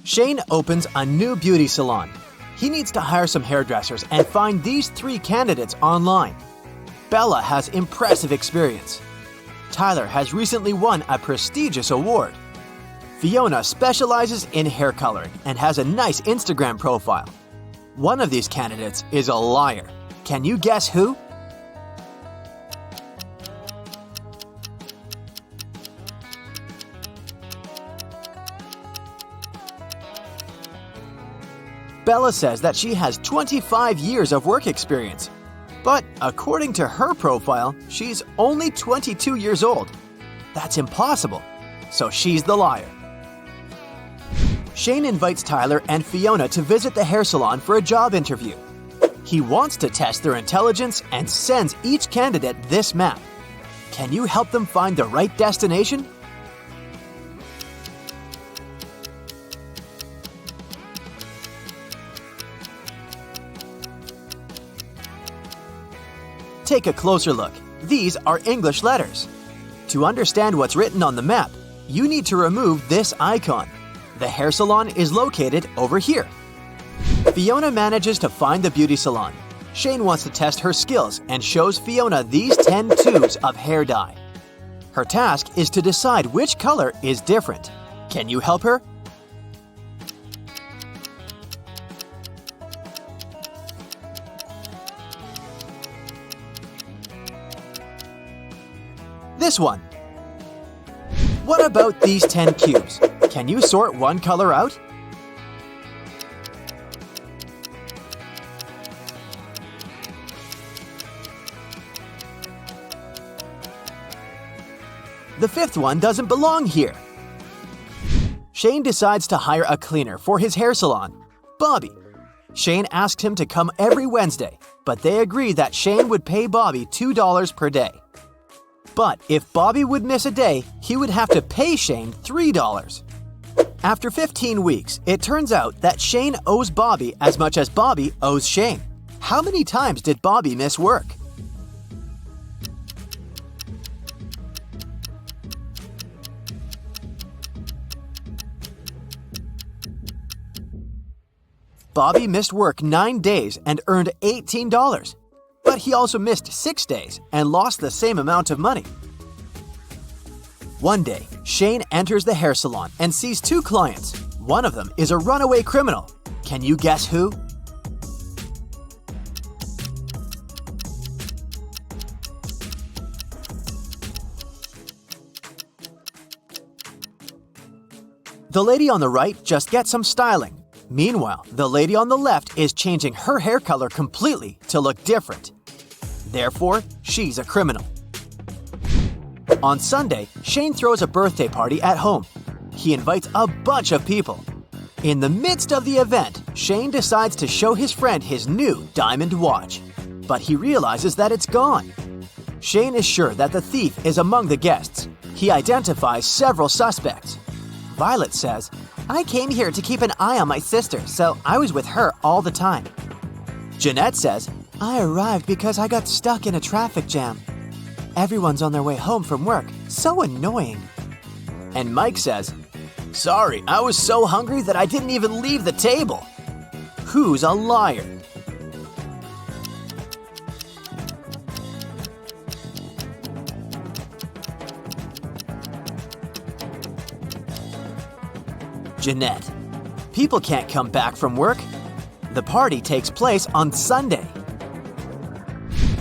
Shane opens a new beauty salon. He needs to hire some hairdressers and find these 3 candidates online. Bella has impressive experience. Tyler has recently won a prestigious award. Fiona specializes in hair coloring and has a nice Instagram profile. One of these candidates is a liar. Can you guess who? Bella says that she has 25 years of work experience. But according to her profile, she's only 22 years old. That's impossible. So she's the liar. Shane invites Tyler and Fiona to visit the hair salon for a job interview. He wants to test their intelligence and sends each candidate this map. Can you help them find the right destination? Take a closer look. These are English letters. To understand what's written on the map, you need to remove this icon. The hair salon is located over here. Fiona manages to find the beauty salon. Shane wants to test her skills and shows Fiona these 10 tubes of hair dye. Her task is to decide which color is different. Can you help her? This one. What about these 10 cubes? Can you sort one color out? The 5th one doesn't belong here. Shane decides to hire a cleaner for his hair salon, Bobby. Shane asks him to come every Wednesday, but they agree that Shane would pay Bobby $2 per day. But if Bobby would miss a day, he would have to pay Shane $3. After 15 weeks, it turns out that Shane owes Bobby as much as Bobby owes Shane. How many times did Bobby miss work? Bobby missed work 9 days and earned $18. But he also missed 6 days and lost the same amount of money. One day, Shane enters the hair salon and sees 2 clients. One of them is a runaway criminal. Can you guess who? The lady on the right just gets some styling. Meanwhile, the lady on the left is changing her hair color completely to look different. Therefore, she's a criminal. On Sunday, Shane throws a birthday party at home. He invites a bunch of people. In the midst of the event, Shane decides to show his friend his new diamond watch. But he realizes that it's gone. Shane is sure that the thief is among the guests. He identifies several suspects. Violet says, "I came here to keep an eye on my sister, so I was with her all the time." Jeanette says, "I arrived because I got stuck in a traffic jam. Everyone's on their way home from work. So annoying." And Mike says, "Sorry, I was so hungry that I didn't even leave the table." Who's a liar? Jeanette. People can't come back from work. The party takes place on Sunday.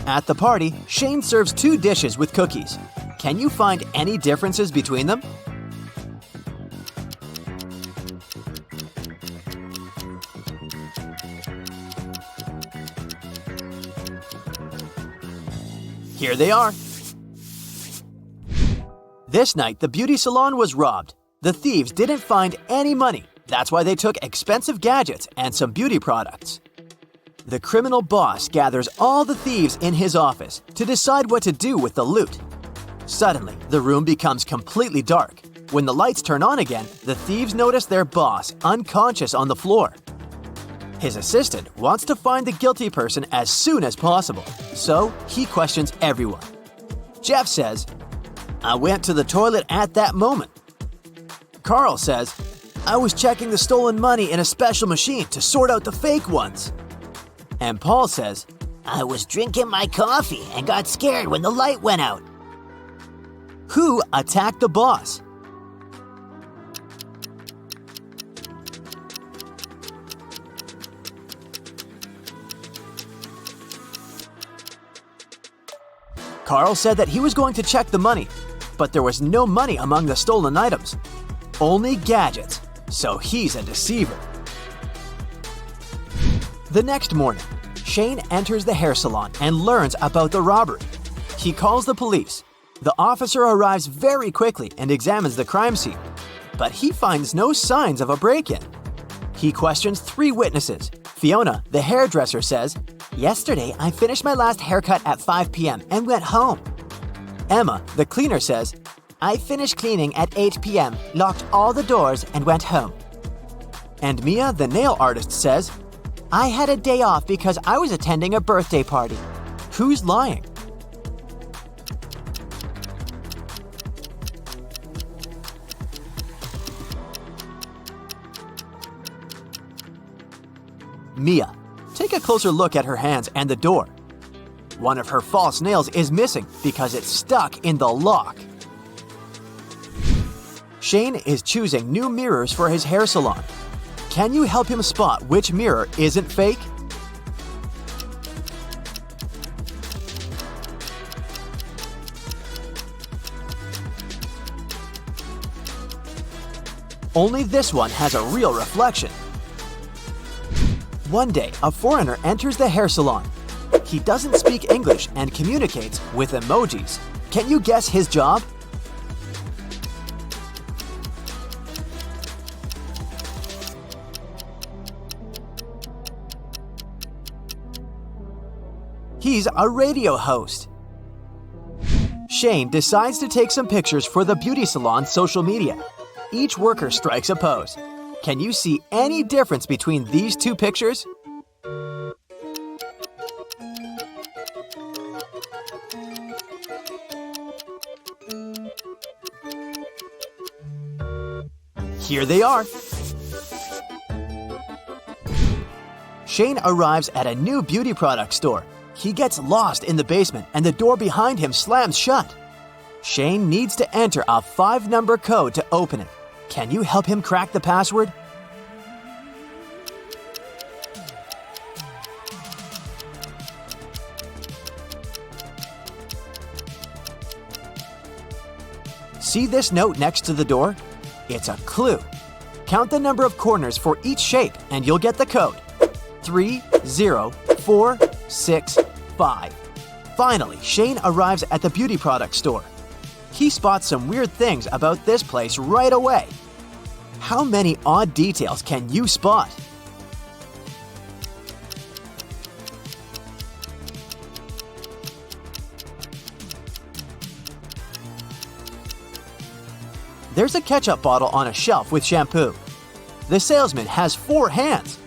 At the party, Shane serves 2 dishes with cookies. Can you find any differences between them? Here they are. This night, the beauty salon was robbed. The thieves didn't find any money. That's why they took expensive gadgets and some beauty products. The criminal boss gathers all the thieves in his office to decide what to do with the loot. Suddenly, the room becomes completely dark. When the lights turn on again, the thieves notice their boss unconscious on the floor. His assistant wants to find the guilty person as soon as possible, so he questions everyone. Jeff says, "I went to the toilet at that moment." Carl says, I was checking the stolen money in a special machine to sort out the fake ones. And Paul says, I was drinking my coffee and got scared when the light went out. Who attacked the boss? Carl said that he was going to check the money, but there was no money among the stolen items. Only gadgets, so he's a deceiver. The next morning, Shane enters the hair salon and learns about the robbery. He calls the police. The officer arrives very quickly and examines the crime scene, but he finds no signs of a break-in. He questions 3 witnesses. Fiona, the hairdresser, says, "Yesterday, I finished my last haircut at 5 p.m. and went home." Emma, the cleaner, says, "I finished cleaning at 8 p.m., locked all the doors, and went home." And Mia, the nail artist, says, "I had a day off because I was attending a birthday party." Who's lying? Mia. Take a closer look at her hands and the door. One of her false nails is missing because it's stuck in the lock. Shane is choosing new mirrors for his hair salon. Can you help him spot which mirror isn't fake? Only this one has a real reflection. One day, a foreigner enters the hair salon. He doesn't speak English and communicates with emojis. Can you guess his job? He's a radio host. Shane decides to take some pictures for the beauty salon's social media. Each worker strikes a pose. Can you see any difference between these 2 pictures? Here they are. Shane arrives at a new beauty product store. He gets lost in the basement and the door behind him slams shut. Shane needs to enter a 5-number code to open it. Can you help him crack the password? See this note next to the door? It's a clue. Count the number of corners for each shape and you'll get the code. 30465. Finally, Shane arrives at the beauty product store. He spots some weird things about this place right away. How many odd details can you spot? There's a ketchup bottle on a shelf with shampoo. The salesman has 4 hands.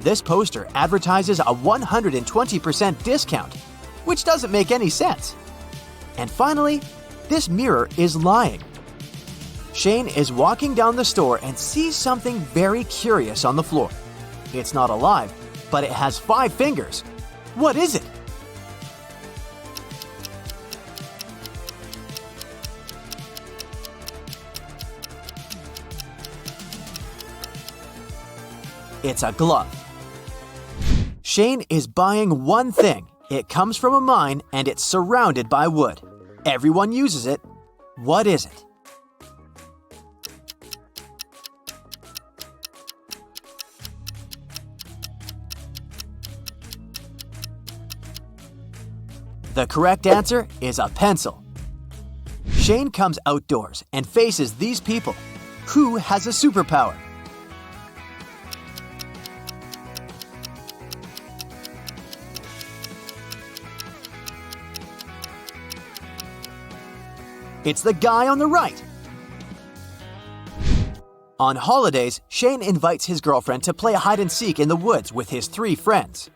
This poster advertises a 120% discount, which doesn't make any sense. And finally, this mirror is lying. Shane is walking down the store and sees something very curious on the floor. It's not alive, but it has 5 fingers. What is it? It's a glove. Shane is buying one thing. It comes from a mine and it's surrounded by wood. Everyone uses it. What is it? The correct answer is a pencil. Shane comes outdoors and faces these people. Who has a superpower? It's the guy on the right. On holidays, Shane invites his girlfriend to play hide-and-seek in the woods with his 3 friends.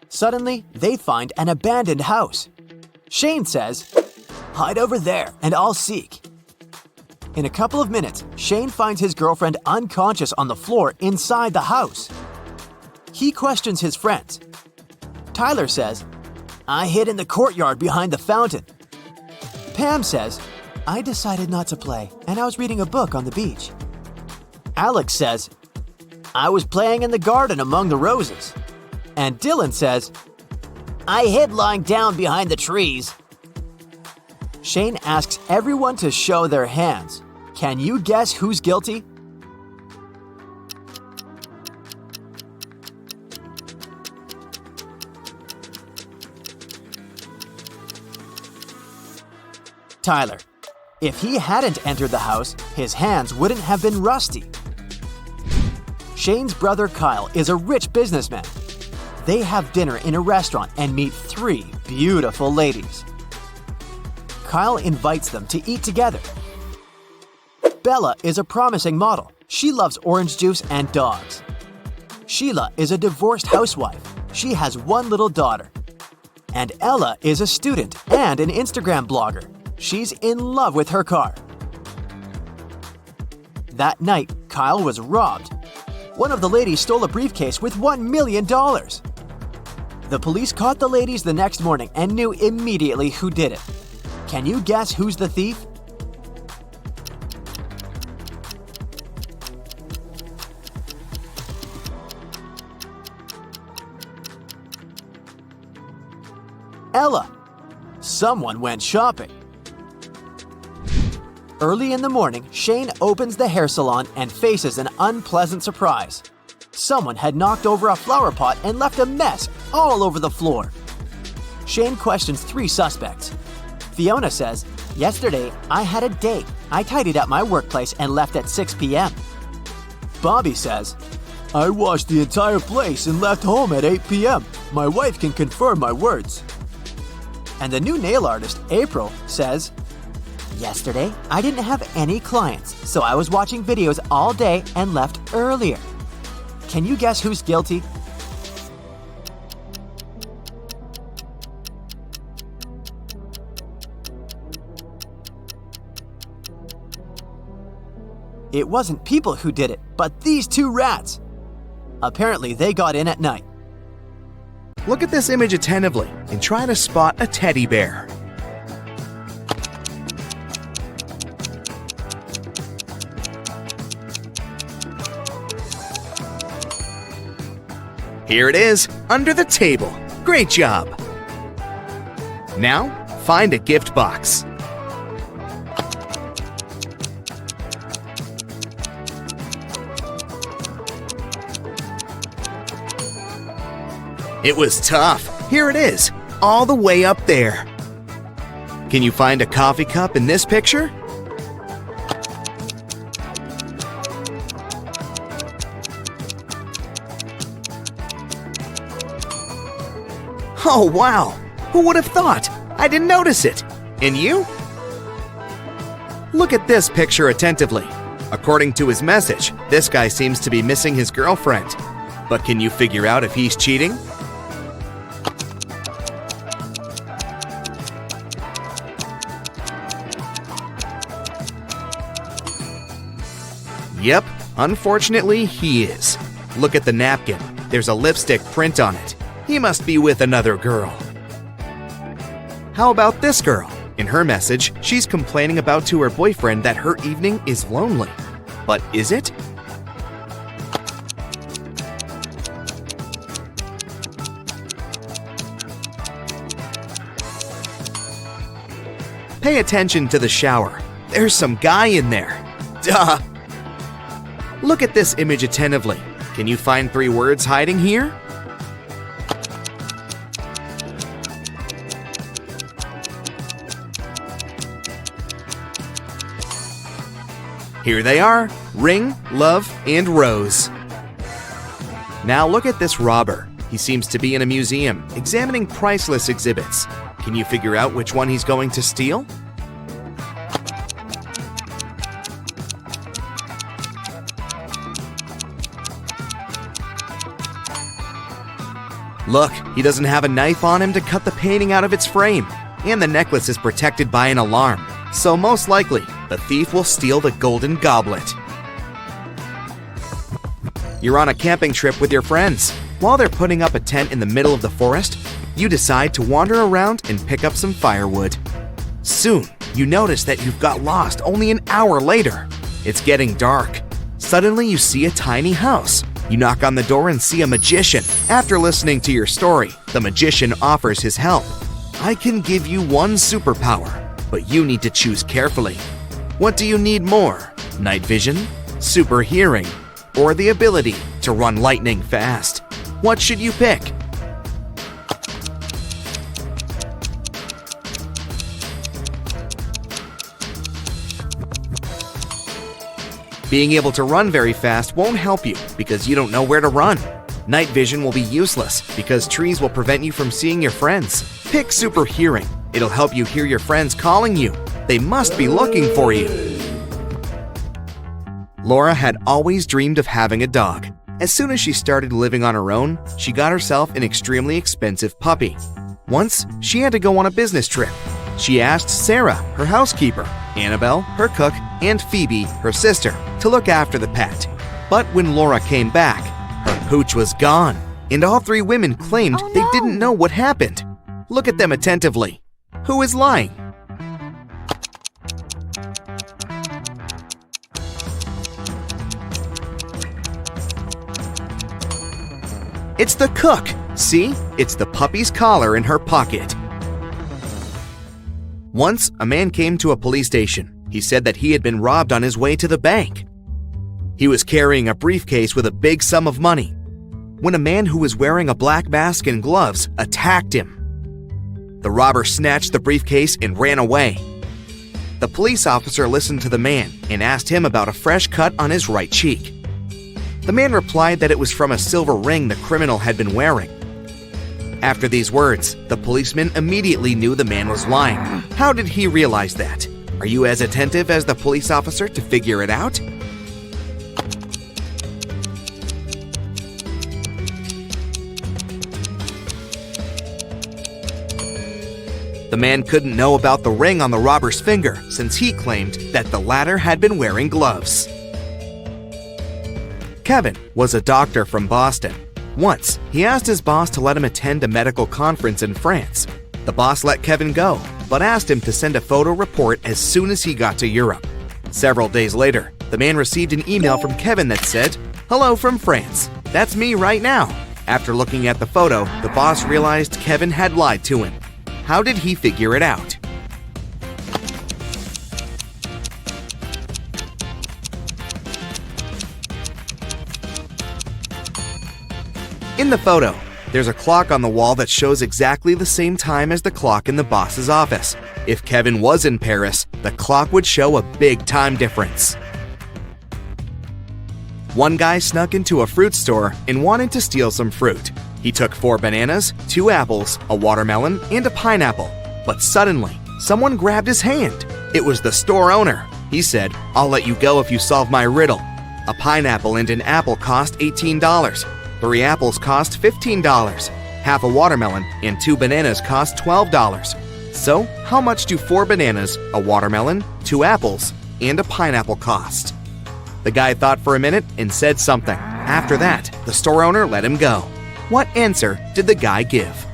Suddenly, they find an abandoned house. Shane says, "Hide over there and I'll seek." In a couple of minutes, Shane finds his girlfriend unconscious on the floor inside the house. He questions his friends. Tyler says, "I hid in the courtyard behind the fountain." Pam says, "I decided not to play, and I was reading a book on the beach." Alex says, "I was playing in the garden among the roses." And Dylan says, I hid lying down behind the trees. Shane asks everyone to show their hands. Can you guess who's guilty? Tyler. If he hadn't entered the house, his hands wouldn't have been rusty. Shane's brother Kyle is a rich businessman. They have dinner in a restaurant and meet 3 beautiful ladies. Kyle invites them to eat together. Bella is a promising model. She loves orange juice and dogs. Sheila is a divorced housewife. She has 1 little daughter. And Ella is a student and an Instagram blogger. She's in love with her car. That night, Kyle was robbed. One of the ladies stole a briefcase with $1 million. The police caught the ladies the next morning and knew immediately who did it. Can you guess who's the thief? Ella. Someone went shopping. Early in the morning, Shane opens the hair salon and faces an unpleasant surprise. Someone had knocked over a flower pot and left a mess all over the floor. Shane questions 3 suspects. Fiona says, "Yesterday, I had a date. I tidied up my workplace and left at 6 p.m. Bobby says, "I washed the entire place and left home at 8 p.m. My wife can confirm my words." And the new nail artist, April, says, "Yesterday, I didn't have any clients, so I was watching videos all day and left earlier." Can you guess who's guilty? It wasn't people who did it, but these 2 rats. Apparently, they got in at night. Look at this image attentively and try to spot a teddy bear. Here it is, under the table. Great job! Now, find a gift box. It was tough. Here it is, all the way up there. Can you find a coffee cup in this picture? Oh wow! Who would have thought? I didn't notice it. And you? Look at this picture attentively. According to his message, this guy seems to be missing his girlfriend. But can you figure out if he's cheating? Yep, unfortunately he is. Look at the napkin. There's a lipstick print on it. He must be with another girl. How about this girl? In her message, she's complaining about to her boyfriend that her evening is lonely. But is it? Pay attention to the shower. There's some guy in there. Duh! Look at this image attentively. Can you find 3 words hiding here? Here they are, ring, love, and rose. Now look at this robber. He seems to be in a museum, examining priceless exhibits. Can you figure out which one he's going to steal? Look, he doesn't have a knife on him to cut the painting out of its frame, and the necklace is protected by an alarm. So most likely, the thief will steal the golden goblet. You're on a camping trip with your friends. While they're putting up a tent in the middle of the forest, you decide to wander around and pick up some firewood. Soon, you notice that you've got lost only an hour later. It's getting dark. Suddenly, you see a tiny house. You knock on the door and see a magician. After listening to your story, the magician offers his help. I can give you one superpower, but you need to choose carefully. What do you need more? Night vision, super hearing, or the ability to run lightning fast? What should you pick? Being able to run very fast won't help you because you don't know where to run. Night vision will be useless because trees will prevent you from seeing your friends. Pick super hearing. It'll help you hear your friends calling you. They must be looking for you. Laura had always dreamed of having a dog. As soon as she started living on her own, she got herself an extremely expensive puppy. Once, she had to go on a business trip. She asked Sarah, her housekeeper, Annabelle, her cook, and Phoebe, her sister, to look after the pet. But when Laura came back, her pooch was gone, and all three women claimed they didn't know what happened. Look at them attentively. Who is lying? It's the cook. See? It's the puppy's collar in her pocket. Once, a man came to a police station. He said that he had been robbed on his way to the bank. He was carrying a briefcase with a big sum of money when a man who was wearing a black mask and gloves attacked him. The robber snatched the briefcase and ran away. The police officer listened to the man and asked him about a fresh cut on his right cheek. The man replied that it was from a silver ring the criminal had been wearing. After these words, the policeman immediately knew the man was lying. How did he realize that? Are you as attentive as the police officer to figure it out? The man couldn't know about the ring on the robber's finger since he claimed that the latter had been wearing gloves. Kevin was a doctor from Boston. Once, he asked his boss to let him attend a medical conference in France. The boss let Kevin go, but asked him to send a photo report as soon as he got to Europe. Several days later, the man received an email from Kevin that said, "Hello from France. That's me right now." After looking at the photo, the boss realized Kevin had lied to him. How did he figure it out? In the photo, there's a clock on the wall that shows exactly the same time as the clock in the boss's office. If Kevin was in Paris, the clock would show a big time difference. One guy snuck into a fruit store and wanted to steal some fruit. He took 4 bananas, 2 apples, a watermelon, and a pineapple. But suddenly, someone grabbed his hand. It was the store owner. He said, "I'll let you go if you solve my riddle. A pineapple and an apple cost $18. 3 apples cost $15. Half a watermelon and 2 bananas cost $12. So, how much do 4 bananas, a watermelon, 2 apples, and a pineapple cost?" The guy thought for a minute and said something. After that, the store owner let him go. What answer did the guy give?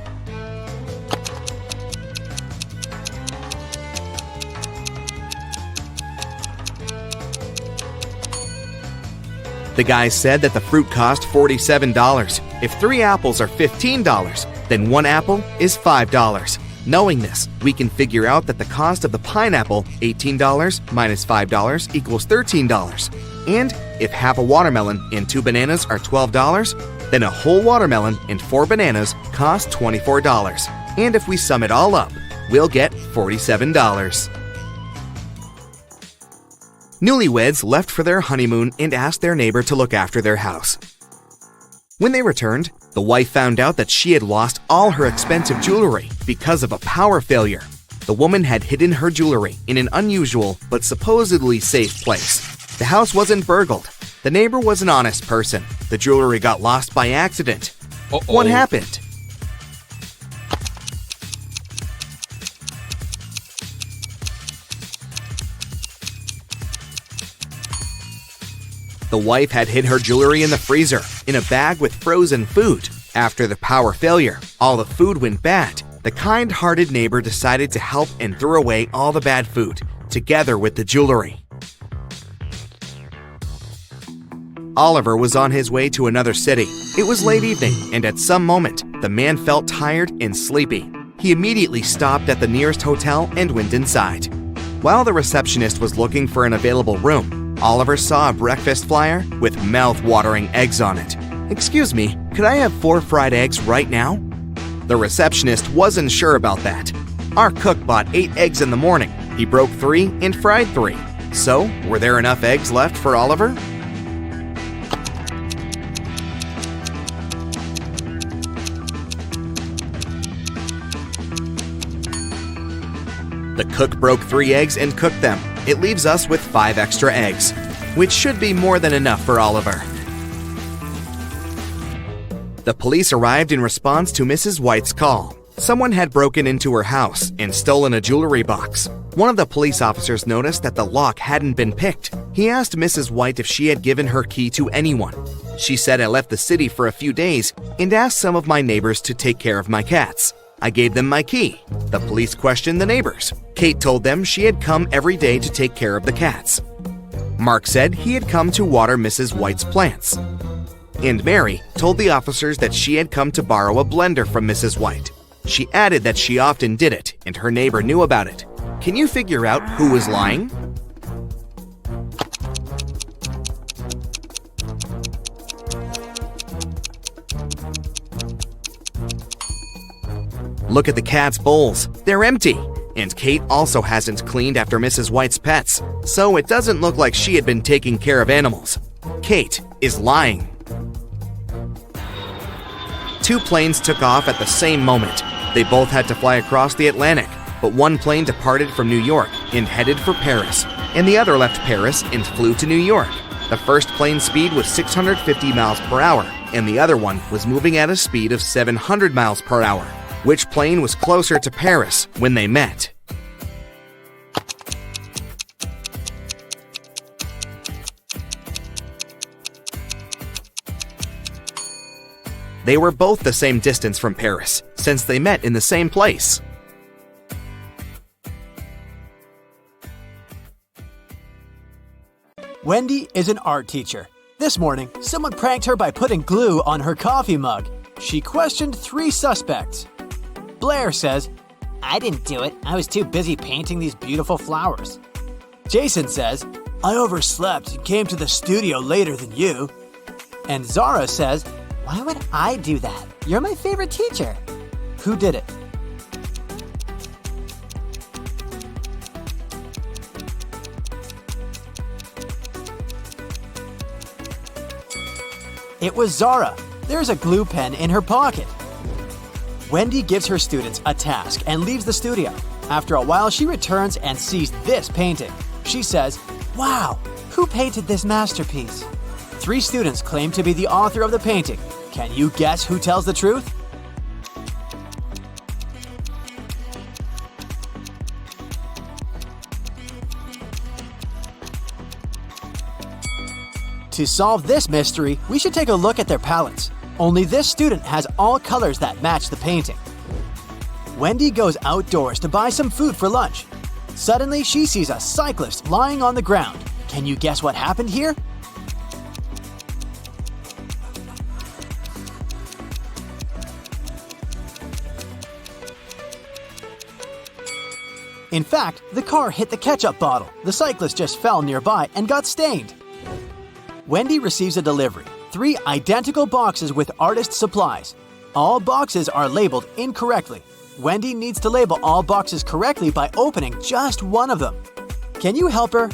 The guy said that the fruit cost $47. If 3 apples are $15, then 1 apple is $5. Knowing this, we can figure out that the cost of the pineapple, $18 minus $5 equals $13. And if half a watermelon and 2 bananas are $12, then a whole watermelon and 4 bananas cost $24. And if we sum it all up, we'll get $47. Newlyweds left for their honeymoon and asked their neighbor to look after their house. When they returned, the wife found out that she had lost all her expensive jewelry because of a power failure. The woman had hidden her jewelry in an unusual but supposedly safe place. The house wasn't burgled. The neighbor was an honest person. The jewelry got lost by accident. What happened? The wife had hid her jewelry in the freezer, in a bag with frozen food. After the power failure, all the food went bad. The kind-hearted neighbor decided to help and threw away all the bad food, together with the jewelry. Oliver was on his way to another city. It was late evening, and at some moment, the man felt tired and sleepy. He immediately stopped at the nearest hotel and went inside. While the receptionist was looking for an available room, Oliver saw a breakfast flyer with mouth-watering eggs on it. "Excuse me, could I have 4 fried eggs right now?" The receptionist wasn't sure about that. Our cook bought 8 eggs in the morning. He broke 3 and fried 3. So, were there enough eggs left for Oliver? The cook broke 3 eggs and cooked them. It leaves us with 5 extra eggs, which should be more than enough for Oliver. The police arrived in response to Mrs. White's call. Someone had broken into her house and stolen a jewelry box. One of the police officers noticed that the lock hadn't been picked. He asked Mrs. White if she had given her key to anyone. She said, "I left the city for a few days and asked some of my neighbors to take care of my cats. I gave them my key." The police questioned the neighbors. Kate told them she had come every day to take care of the cats. Mark said he had come to water Mrs. White's plants. And Mary told the officers that she had come to borrow a blender from Mrs. White. She added that she often did it, and her neighbor knew about it. Can you figure out who was lying? Look at the cat's bowls. They're empty. And Kate also hasn't cleaned after Mrs. White's pets, so it doesn't look like she had been taking care of animals. Kate is lying. 2 planes took off at the same moment. They both had to fly across the Atlantic, but one plane departed from New York and headed for Paris, and the other left Paris and flew to New York. The first plane's speed was 650 miles per hour, and the other one was moving at a speed of 700 miles per hour. Which plane was closer to Paris when they met? They were both the same distance from Paris, since they met in the same place. Wendy is an art teacher. This morning, someone pranked her by putting glue on her coffee mug. She questioned 3 suspects. Blair says, I didn't do it. I was too busy painting these beautiful flowers. Jason says, I overslept and came to the studio later than you. And Zara says, Why would I do that? You're my favorite teacher. who did it? It was Zara. There's a glue pen in her pocket. Wendy gives her students a task and leaves the studio. After a while, she returns and sees this painting. She says, Wow, who painted this masterpiece? 3 students claim to be the author of the painting. Can you guess who tells the truth? To solve this mystery, we should take a look at their palettes. Only this student has all colors that match the painting. Wendy goes outdoors to buy some food for lunch. Suddenly, she sees a cyclist lying on the ground. Can you guess what happened here? In fact, the car hit the ketchup bottle. The cyclist just fell nearby and got stained. Wendy receives a delivery. 3 identical boxes with artist supplies. All boxes are labeled incorrectly. Wendy needs to label all boxes correctly by opening just one of them. Can you help her?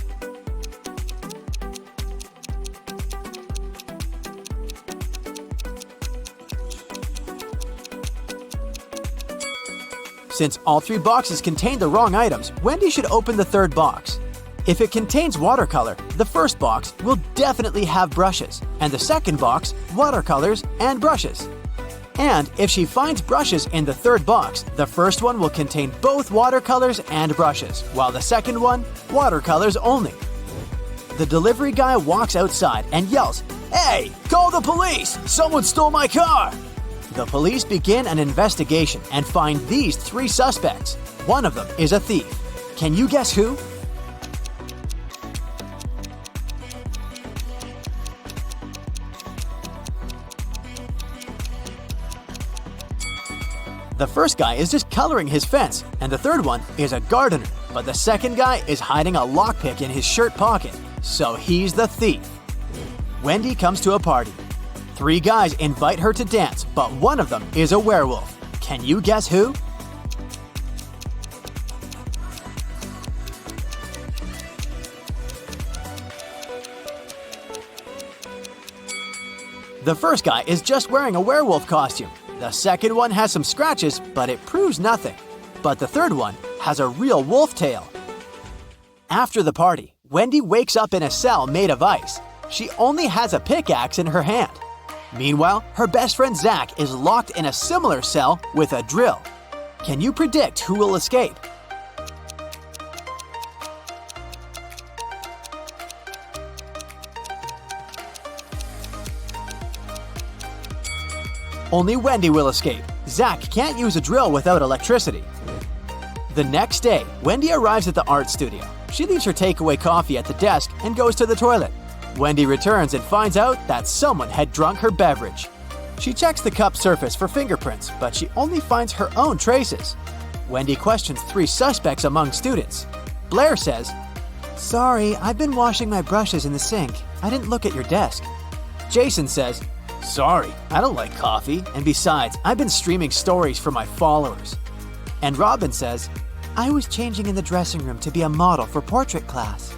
Since all 3 boxes contain the wrong items, Wendy should open the 3rd box. If it contains watercolor, the first box will definitely have brushes, and the second box, watercolors and brushes. And if she finds brushes in the 3rd box, the first one will contain both watercolors and brushes, while the second one, watercolors only. The delivery guy walks outside and yells, "Hey, call the police! Someone stole my car!" The police begin an investigation and find these 3 suspects. One of them is a thief. Can you guess who? The first guy is just coloring his fence, and the third one is a gardener, but the second guy is hiding a lockpick in his shirt pocket, so he's the thief. Wendy comes to a party. 3 guys invite her to dance, but one of them is a werewolf. Can you guess who? The first guy is just wearing a werewolf costume. The second one has some scratches, but it proves nothing. But the third one has a real wolf tail. After the party, Wendy wakes up in a cell made of ice. She only has a pickaxe in her hand. Meanwhile, her best friend Zach is locked in a similar cell with a drill. Can you predict who will escape? Only Wendy will escape. Zach can't use a drill without electricity. The next day, Wendy arrives at the art studio. She leaves her takeaway coffee at the desk and goes to the toilet. Wendy returns and finds out that someone had drunk her beverage. She checks the cup surface for fingerprints, but she only finds her own traces. Wendy questions 3 suspects among students. Blair says, "Sorry, I've been washing my brushes in the sink. I didn't look at your desk." Jason says, "Sorry, I don't like coffee, and besides, I've been streaming stories for my followers." And Robin says, "I was changing in the dressing room to be a model for portrait class."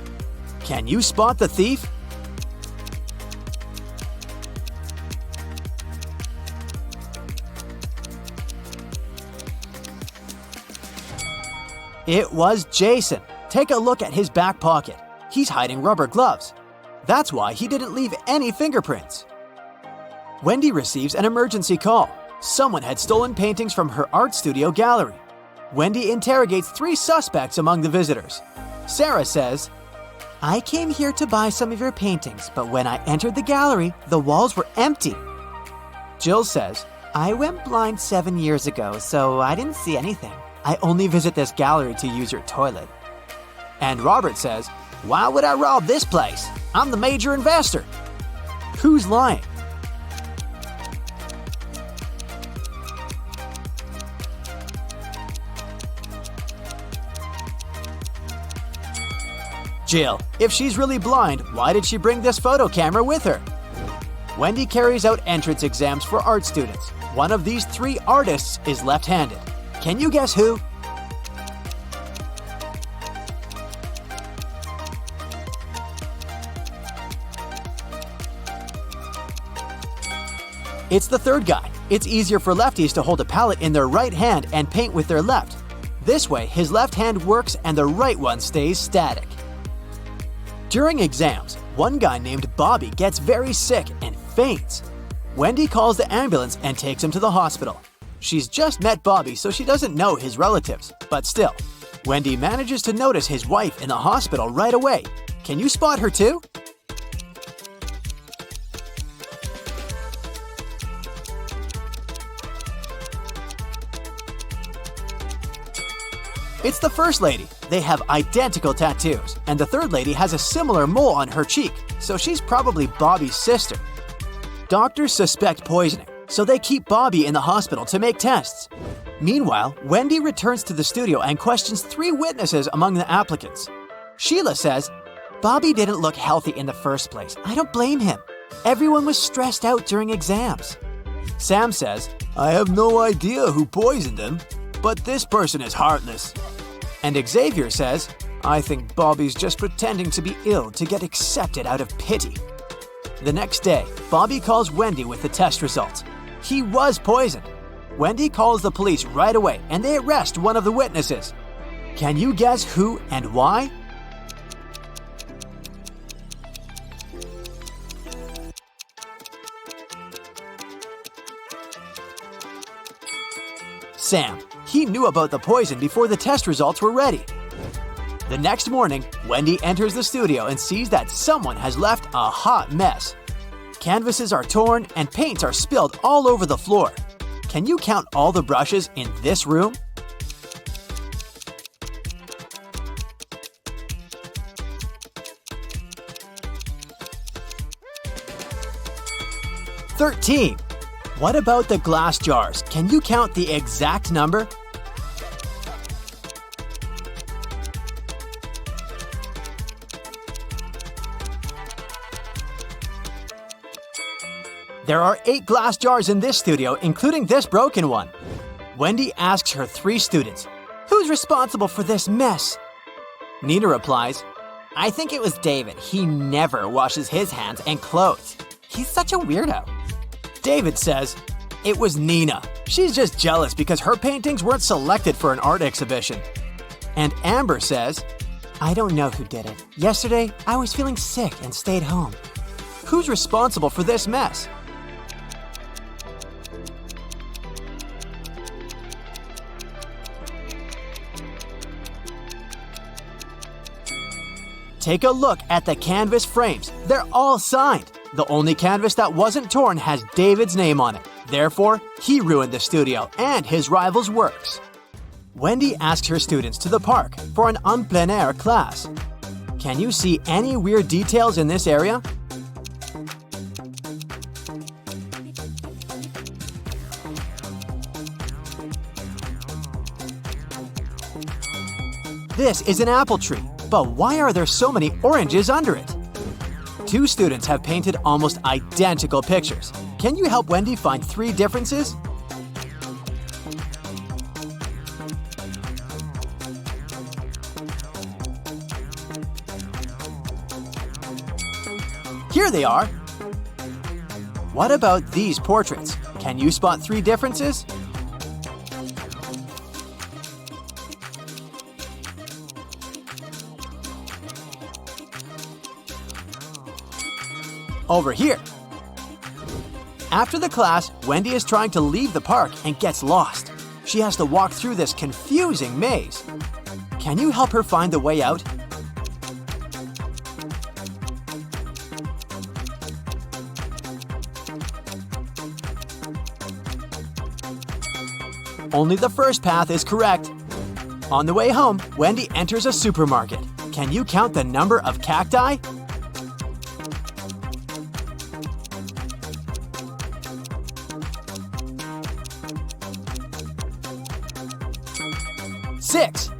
Can you spot the thief? It was Jason. Take a look at his back pocket. He's hiding rubber gloves. That's why he didn't leave any fingerprints. Wendy receives an emergency call. Someone had stolen paintings from her art studio gallery. Wendy interrogates 3 suspects among the visitors. Sarah says, "I came here to buy some of your paintings, but when I entered the gallery, the walls were empty." Jill says, "I went blind 7 years ago, so I didn't see anything. I only visit this gallery to use your toilet." And Robert says, "Why would I rob this place? I'm the major investor." Who's lying? Jill. If she's really blind, why did she bring this photo camera with her? Wendy carries out entrance exams for art students. One of these 3 artists is left-handed. Can you guess who? It's the third guy. It's easier for lefties to hold a palette in their right hand and paint with their left. This way, his left hand works and the right one stays static. During exams, one guy named Bobby gets very sick and faints. Wendy calls the ambulance and takes him to the hospital. She's just met Bobby, so she doesn't know his relatives, but still, Wendy manages to notice his wife in the hospital right away. Can you spot her too? It's the first lady. They have identical tattoos, and the third lady has a similar mole on her cheek, so she's probably Bobby's sister. Doctors suspect poisoning, so they keep Bobby in the hospital to make tests. Meanwhile, Wendy returns to the studio and questions 3 witnesses among the applicants. Sheila says, "Bobby didn't look healthy in the first place. I don't blame him. Everyone was stressed out during exams." Sam says, "I have no idea who poisoned him, but this person is heartless." And Xavier says, "I think Bobby's just pretending to be ill to get accepted out of pity." The next day, Bobby calls Wendy with the test results. He was poisoned. Wendy calls the police right away and they arrest one of the witnesses. Can you guess who and why? Sam. He knew about the poison before the test results were ready. The next morning, Wendy enters the studio and sees that someone has left a hot mess. Canvases are torn and paints are spilled all over the floor. Can you count all the brushes in this room? 13. What about the glass jars? Can you count the exact number? There are 8 glass jars in this studio, including this broken one. Wendy asks her 3 students, "Who's responsible for this mess?" Nina replies, I think it was David. He never washes his hands and clothes. He's such a weirdo. David says, "It was Nina. She's just jealous because her paintings weren't selected for an art exhibition." And Amber says, I don't know who did it. Yesterday, I was feeling sick and stayed home. "Who's responsible for this mess?" Take a look at the canvas frames. They're all signed. The only canvas that wasn't torn has David's name on it. Therefore, he ruined the studio and his rival's works. Wendy asked her students to the park for an en plein air class. Can you see any weird details in this area? This is an apple tree, but why are there so many oranges under it? 2 students have painted almost identical pictures. Can you help Wendy find 3 differences? Here they are! What about these portraits? Can you spot 3 differences? Over here. After the class, Wendy is trying to leave the park and gets lost. She has to walk through this confusing maze. Can you help her find the way out? Only the first path is correct. On the way home, Wendy enters a supermarket. Can you count the number of cacti? 6.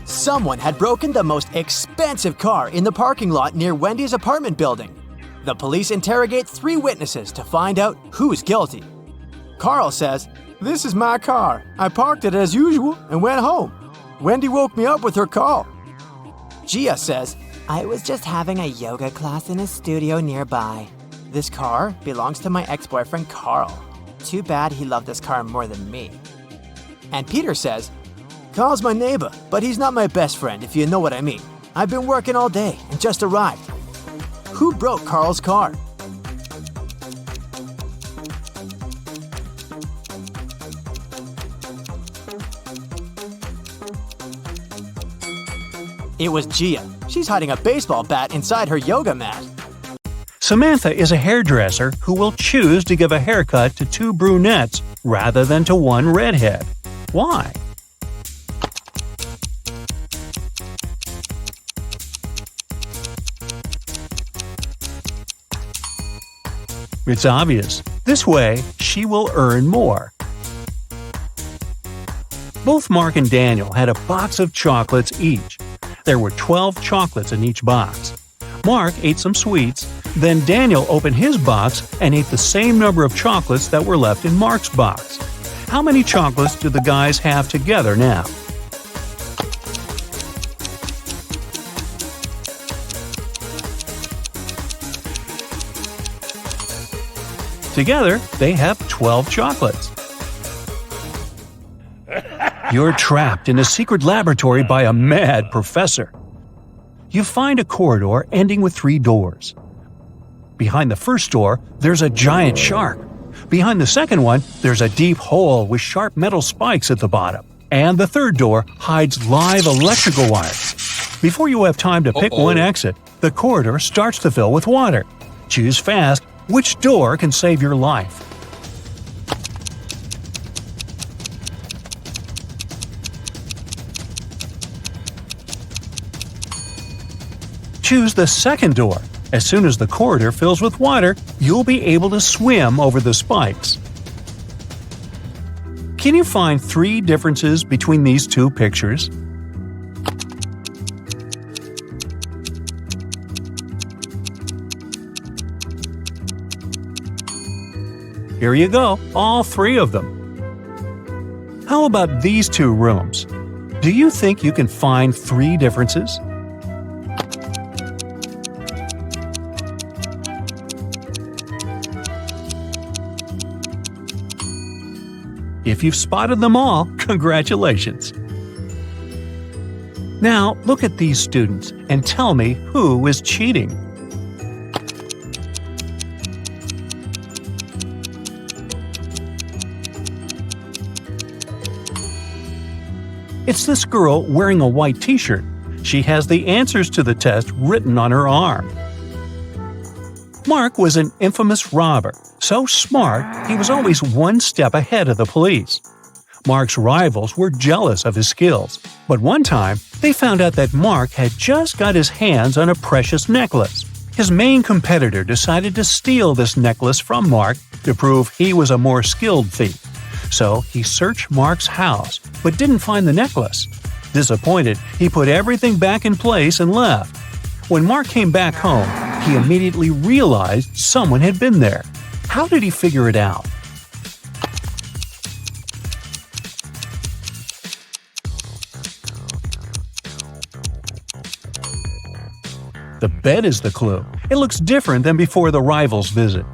Someone had broken the most expensive car in the parking lot near Wendy's apartment building. The police interrogate 3 witnesses to find out who's guilty. Carl says, "This is my car. I parked it as usual and went home. Wendy woke me up with her call." Gia says, I was just having a yoga class in a studio nearby. "This car belongs to my ex-boyfriend Carl. Too bad he loved this car more than me." And Peter says, "Carl's my neighbor, but he's not my best friend, if you know what I mean. I've been working all day and just arrived." Who broke Carl's car? It was Gia. She's hiding a baseball bat inside her yoga mat. Samantha is a hairdresser who will choose to give a haircut to 2 brunettes rather than to 1 redhead. Why? It's obvious. This way, she will earn more. Both Mark and Daniel had a box of chocolates each. There were 12 chocolates in each box. Mark ate some sweets, then Daniel opened his box and ate the same number of chocolates that were left in Mark's box. How many chocolates do the guys have together now? Together, they have 12 chocolates. You're trapped in a secret laboratory by a mad professor. You find a corridor ending with 3 doors. Behind the first door, there's a giant shark. Behind the second one, there's a deep hole with sharp metal spikes at the bottom. And the third door hides live electrical wires. Before you have time to pick one exit, the corridor starts to fill with water. Choose fast which door can save your life. Choose the second door. As soon as the corridor fills with water, you'll be able to swim over the spikes. Can you find 3 differences between these 2 pictures? Here you go, all 3 of them. How about these 2 rooms? Do you think you can find 3 differences? If you've spotted them all, congratulations! Now, look at these students and tell me who is cheating. It's this girl wearing a white t-shirt. She has the answers to the test written on her arm. Mark was an infamous robber. So smart, he was always one step ahead of the police. Mark's rivals were jealous of his skills, but one time they found out that Mark had just got his hands on a precious necklace. His main competitor decided to steal this necklace from Mark to prove he was a more skilled thief. So he searched Mark's house, but didn't find the necklace. Disappointed, he put everything back in place and left. When Mark came back home, he immediately realized someone had been there. How did he figure it out? The bed is the clue. It looks different than before the rival's visit.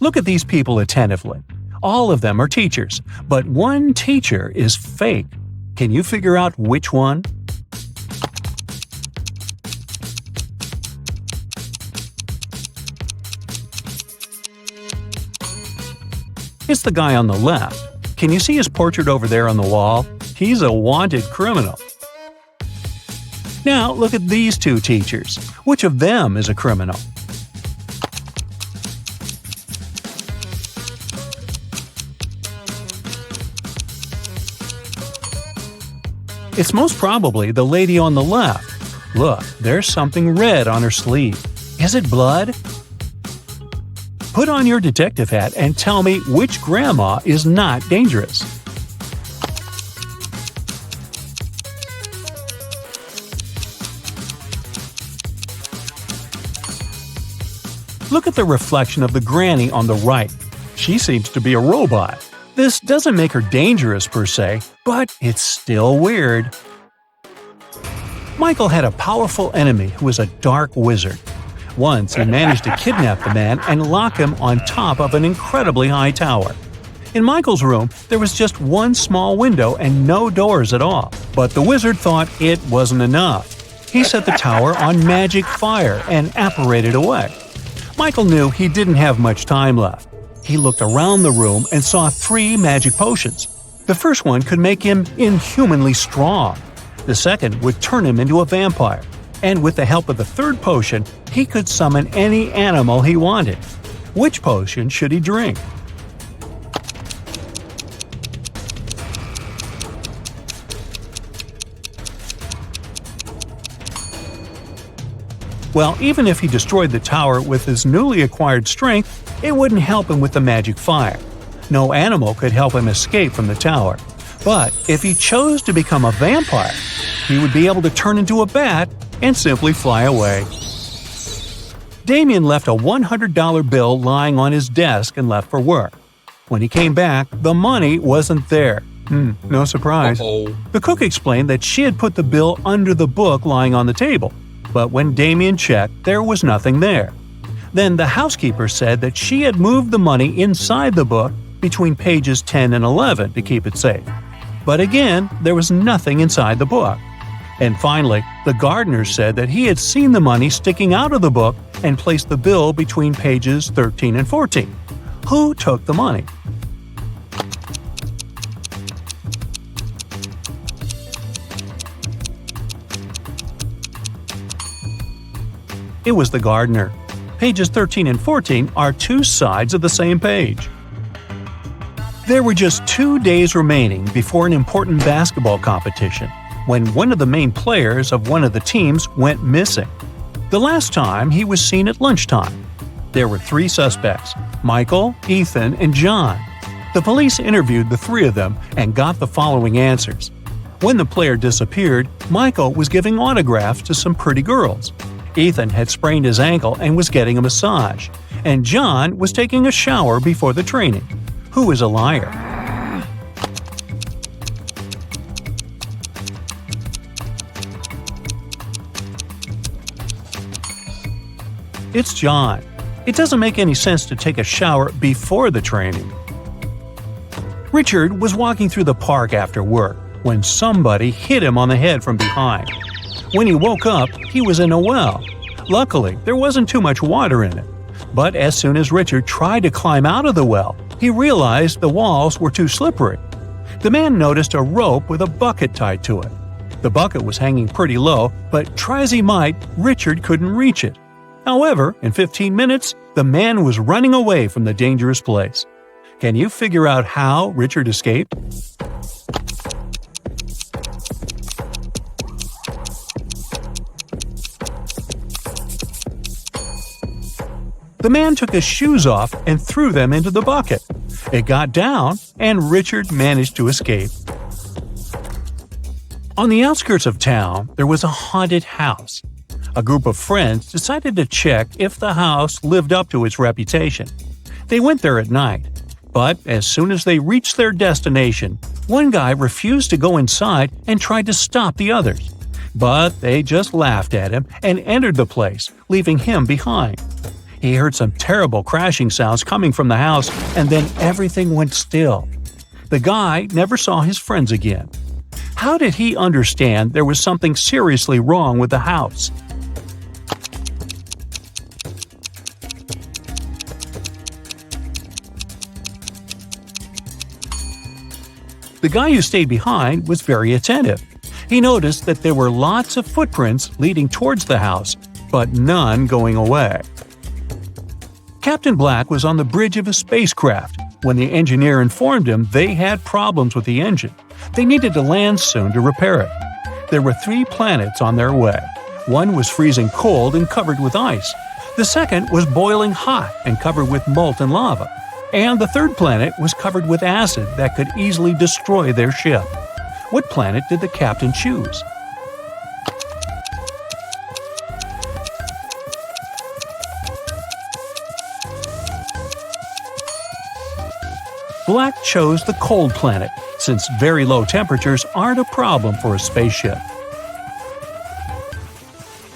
Look at these people attentively. All of them are teachers, but one teacher is fake. Can you figure out which one? It's the guy on the left. Can you see his portrait over there on the wall? He's a wanted criminal. Now look at these 2 teachers. Which of them is a criminal? It's most probably the lady on the left. Look, there's something red on her sleeve. Is it blood? Put on your detective hat and tell me which grandma is not dangerous. Look at the reflection of the granny on the right. She seems to be a robot. This doesn't make her dangerous per se, but it's still weird. Michael had a powerful enemy who was a dark wizard. Once he managed to kidnap the man and lock him on top of an incredibly high tower. In Michael's room, there was just one small window and no doors at all. But the wizard thought it wasn't enough. He set the tower on magic fire and apparated away. Michael knew he didn't have much time left. He looked around the room and saw 3 magic potions. The first one could make him inhumanly strong. The second would turn him into a vampire. And with the help of the third potion, he could summon any animal he wanted. Which potion should he drink? Well, even if he destroyed the tower with his newly acquired strength, it wouldn't help him with the magic fire. No animal could help him escape from the tower. But if he chose to become a vampire, he would be able to turn into a bat and simply fly away. Damien left a $100 bill lying on his desk and left for work. When he came back, the money wasn't there. No surprise. The cook explained that she had put the bill under the book lying on the table. But when Damien checked, there was nothing there. Then the housekeeper said that she had moved the money inside the book between pages 10 and 11 to keep it safe. But again, there was nothing inside the book. And finally, the gardener said that he had seen the money sticking out of the book and placed the bill between pages 13 and 14. Who took the money? It was the gardener. Pages 13 and 14 are two sides of the same page. There were just 2 days remaining before an important basketball competition when one of the main players of one of the teams went missing. The last time he was seen at lunchtime. There were 3 suspects: Michael, Ethan, and John. The police interviewed the 3 of them and got the following answers. When the player disappeared, Michael was giving autographs to some pretty girls. Ethan had sprained his ankle and was getting a massage. And John was taking a shower before the training. Who is a liar? It's John. It doesn't make any sense to take a shower before the training. Richard was walking through the park after work when somebody hit him on the head from behind. When he woke up, he was in a well. Luckily, there wasn't too much water in it. But as soon as Richard tried to climb out of the well, he realized the walls were too slippery. The man noticed a rope with a bucket tied to it. The bucket was hanging pretty low, but try as he might, Richard couldn't reach it. However, in 15 minutes, the man was running away from the dangerous place. Can you figure out how Richard escaped? The man took his shoes off and threw them into the bucket. It got down, and Richard managed to escape. On the outskirts of town, there was a haunted house. A group of friends decided to check if the house lived up to its reputation. They went there at night, but as soon as they reached their destination, one guy refused to go inside and tried to stop the others. But they just laughed at him and entered the place, leaving him behind. He heard some terrible crashing sounds coming from the house, and then everything went still. The guy never saw his friends again. How did he understand there was something seriously wrong with the house? The guy who stayed behind was very attentive. He noticed that there were lots of footprints leading towards the house, but none going away. Captain Black was on the bridge of a spacecraft when the engineer informed him they had problems with the engine. They needed to land soon to repair it. There were 3 planets on their way. One was freezing cold and covered with ice. The second was boiling hot and covered with molten lava. And the third planet was covered with acid that could easily destroy their ship. What planet did the captain choose? Black chose the cold planet, since very low temperatures aren't a problem for a spaceship.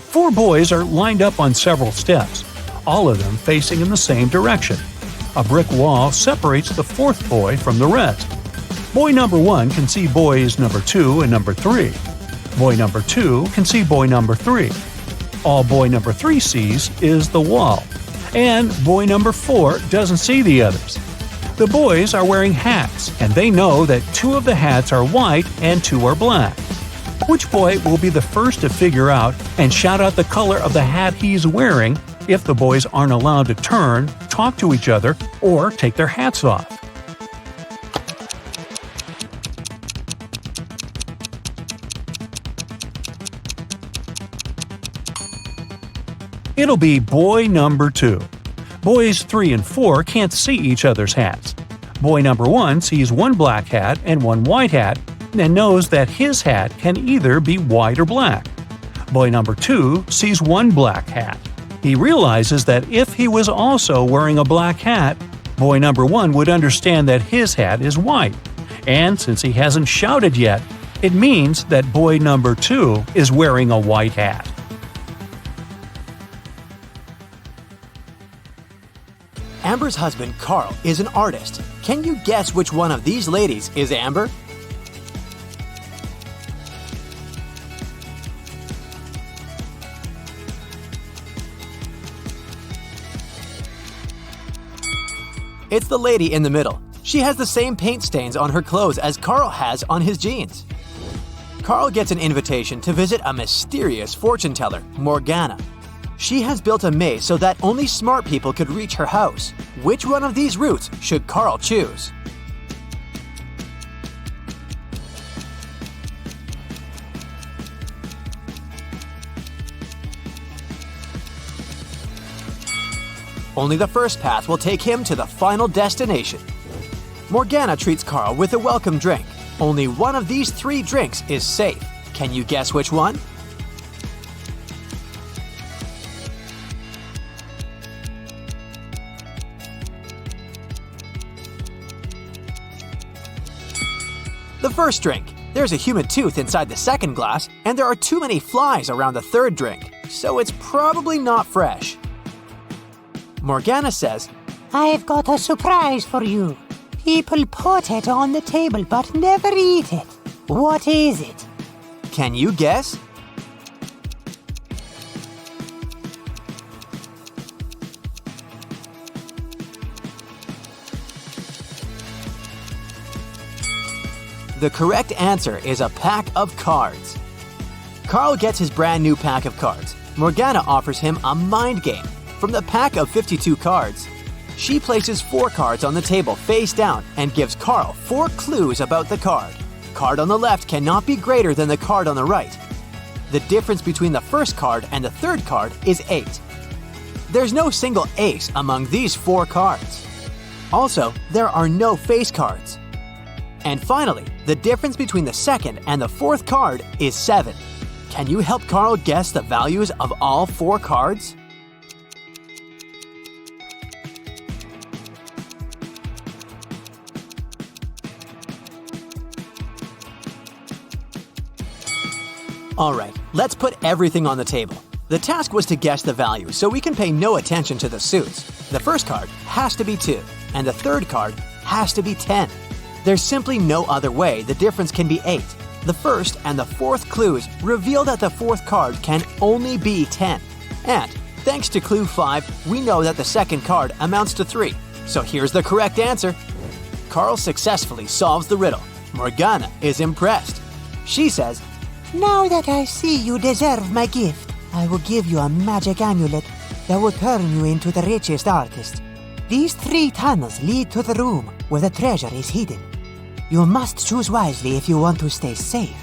4 boys are lined up on several steps, all of them facing in the same direction. A brick wall separates the 4th boy from the rest. Boy number 1 can see boys number 2 and number 3. Boy number 2 can see boy number 3. All boy number 3 sees is the wall. And boy number 4 doesn't see the others. The boys are wearing hats, and they know that 2 of the hats are white and 2 are black. Which boy will be the first to figure out and shout out the color of the hat he's wearing if the boys aren't allowed to turn, talk to each other, or take their hats off? It'll be boy number 2. Boys 3 and 4 can't see each other's hats. Boy number 1 sees 1 black hat and 1 white hat and knows that his hat can either be white or black. Boy number 2 sees 1 black hat. He realizes that if he was also wearing a black hat, boy number 1 would understand that his hat is white. And since he hasn't shouted yet, it means that boy number 2 is wearing a white hat. Amber's husband, Carl, is an artist. Can you guess which one of these ladies is Amber? It's the lady in the middle. She has the same paint stains on her clothes as Carl has on his jeans. Carl gets an invitation to visit a mysterious fortune teller, Morgana. She has built a maze so that only smart people could reach her house. Which one of these routes should Carl choose? Only the first path will take him to the final destination. Morgana treats Carl with a welcome drink. Only one of these 3 drinks is safe. Can you guess which one? The first drink. There's a human tooth inside the second glass, and there are too many flies around the third drink, so it's probably not fresh. Morgana says, I've got a surprise for you. People put it on the table but never eat it. What is it? Can you guess? The correct answer is a pack of cards. Carl gets his brand new pack of cards. Morgana offers him a mind game. From the pack of 52 cards, she places 4 cards on the table face down and gives Carl 4 clues about the card. Card on the left cannot be greater than the card on the right. The difference between the first card and the third card is 8. There's no single ace among these 4 cards. Also, there are no face cards. And finally, the difference between the second and the fourth card is 7. Can you help Carl guess the values of all 4 cards? Alright, let's put everything on the table. The task was to guess the value, so we can pay no attention to the suits. The first card has to be 2, and the third card has to be 10. There's simply no other way the difference can be 8. The first and the fourth clues reveal that the fourth card can only be 10. And, thanks to clue 5, we know that the second card amounts to 3. So here's the correct answer. Carl successfully solves the riddle. Morgana is impressed. She says, Now that I see you deserve my gift, I will give you a magic amulet that will turn you into the richest artist. These 3 tunnels lead to the room where the treasure is hidden. You must choose wisely if you want to stay safe.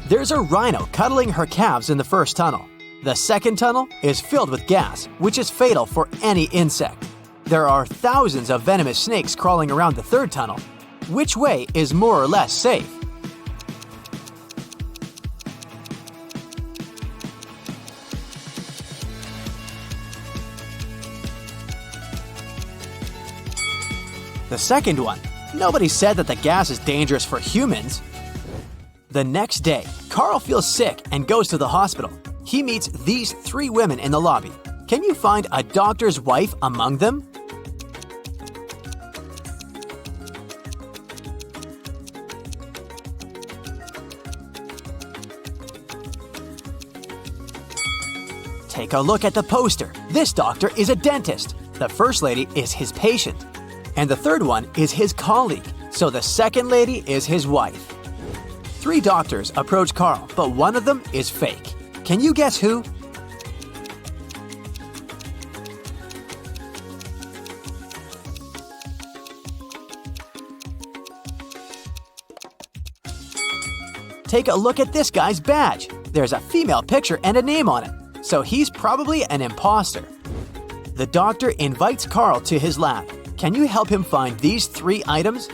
There's a rhino cuddling her calves in the first tunnel. The second tunnel is filled with gas, which is fatal for any insect. There are thousands of venomous snakes crawling around the third tunnel. Which way is more or less safe? The second one. Nobody said that the gas is dangerous for humans. The next day, Carl feels sick and goes to the hospital. He meets these 3 women in the lobby. Can you find a doctor's wife among them? Take a look at the poster. This doctor is a dentist. The first lady is his patient. And the third one is his colleague, so the second lady is his wife. 3 doctors approach Carl, but one of them is fake. Can you guess who? Take a look at this guy's badge. There's a female picture and a name on it, so he's probably an imposter. The doctor invites Carl to his lab. Can you help him find these 3 items?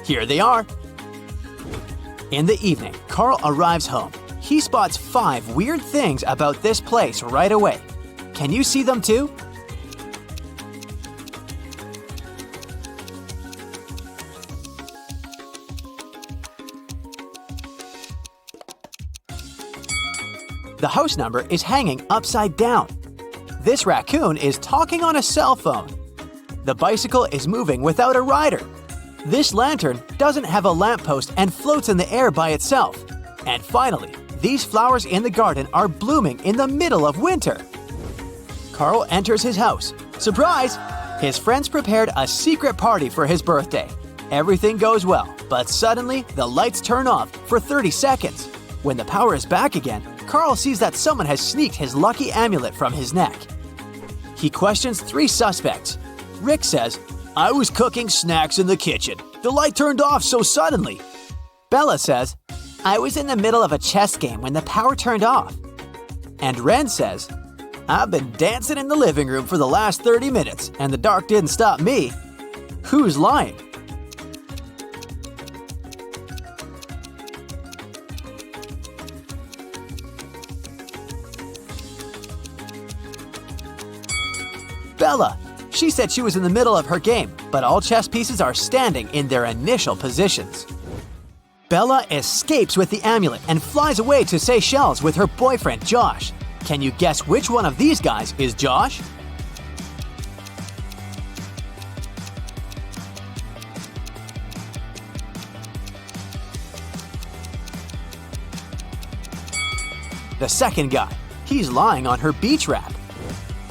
Here they are. In the evening, Carl arrives home. He spots 5 weird things about this place right away. Can you see them too? The house number is hanging upside down. This raccoon is talking on a cell phone. The bicycle is moving without a rider. This lantern doesn't have a lamppost and floats in the air by itself. And finally, these flowers in the garden are blooming in the middle of winter. Carl enters his house. Surprise! His friends prepared a secret party for his birthday. Everything goes well, but suddenly the lights turn off for 30 seconds. When the power is back again, Carl sees that someone has sneaked his lucky amulet from his neck. He questions 3 suspects. Rick says, "I was cooking snacks in the kitchen. The light turned off so suddenly." Bella says, "I was in the middle of a chess game when the power turned off." And Ren says, "I've been dancing in the living room for the last 30 minutes, and the dark didn't stop me." Who's lying? Bella. She said she was in the middle of her game, but all chess pieces are standing in their initial positions. Bella escapes with the amulet and flies away to Seychelles with her boyfriend Josh. Can you guess which one of these guys is Josh? The second guy. He's lying on her beach wrap.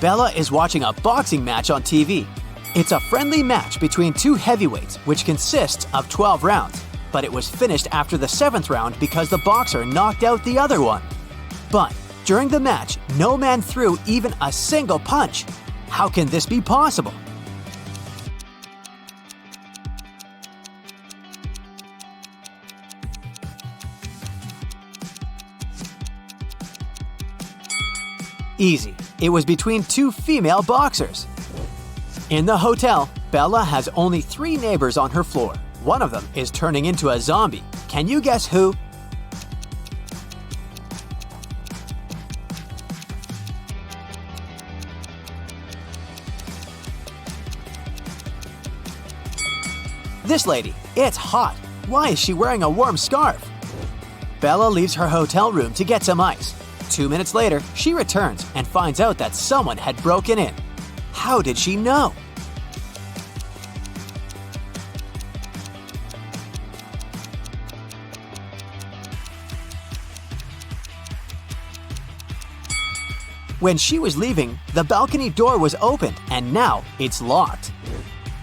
Bella is watching a boxing match on TV. It's a friendly match between 2 heavyweights, which consists of 12 rounds, but it was finished after the 7th round because the boxer knocked out the other one. But during the match, no man threw even a single punch. How can this be possible? Easy. It was between 2 female boxers. In the hotel, Bella has only 3 neighbors on her floor. One of them is turning into a zombie. Can you guess who? This lady. It's hot. Why is she wearing a warm scarf? Bella leaves her hotel room to get some ice. 2 minutes later, she returns and finds out that someone had broken in. How did she know? When she was leaving, the balcony door was opened and now it's locked.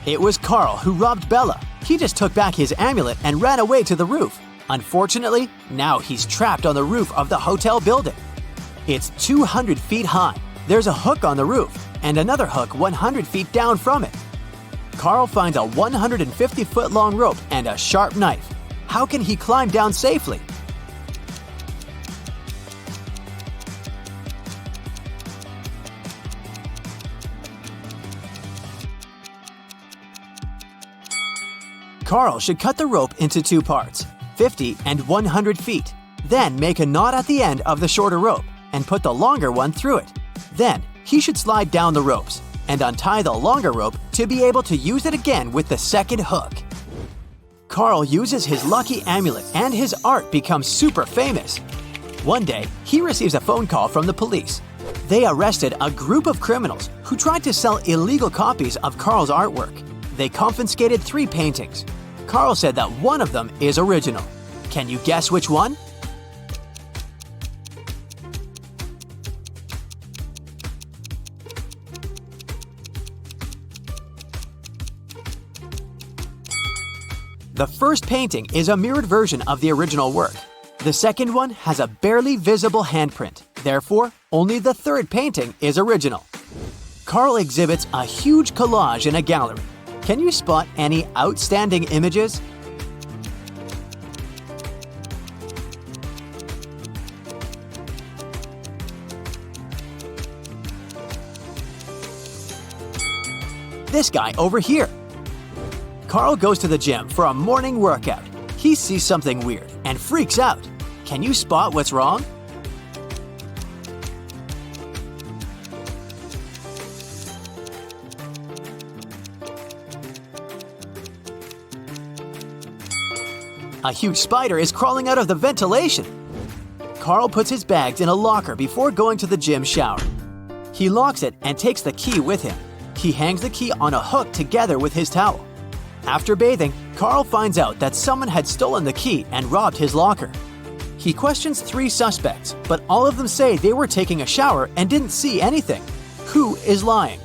It was Carl who robbed Bella. He just took back his amulet and ran away to the roof. Unfortunately, now he's trapped on the roof of the hotel building. It's 200 feet high. There's a hook on the roof and another hook 100 feet down from it. Carl finds a 150-foot-long rope and a sharp knife. How can he climb down safely? Carl should cut the rope into 2 parts, 50 and 100 feet. Then make a knot at the end of the shorter rope and put the longer one through it. Then he should slide down the ropes and untie the longer rope to be able to use it again with the second hook. Carl uses his lucky amulet and his art becomes super famous. One day, he receives a phone call from the police. They arrested a group of criminals who tried to sell illegal copies of Carl's artwork. They confiscated 3 paintings. Carl said that one of them is original. Can you guess which one? The first painting is a mirrored version of the original work. The second one has a barely visible handprint. Therefore, only the third painting is original. Carl exhibits a huge collage in a gallery. Can you spot any outstanding images? This guy over here. Carl goes to the gym for a morning workout. He sees something weird and freaks out. Can you spot what's wrong? A huge spider is crawling out of the ventilation. Carl puts his bags in a locker before going to the gym shower. He locks it and takes the key with him. He hangs the key on a hook together with his towel. After bathing, Carl finds out that someone had stolen the key and robbed his locker. He questions 3 suspects, but all of them say they were taking a shower and didn't see anything. Who is lying?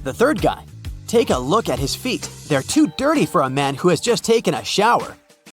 The third guy. Take a look at his feet. They're too dirty for a man who has just taken a shower.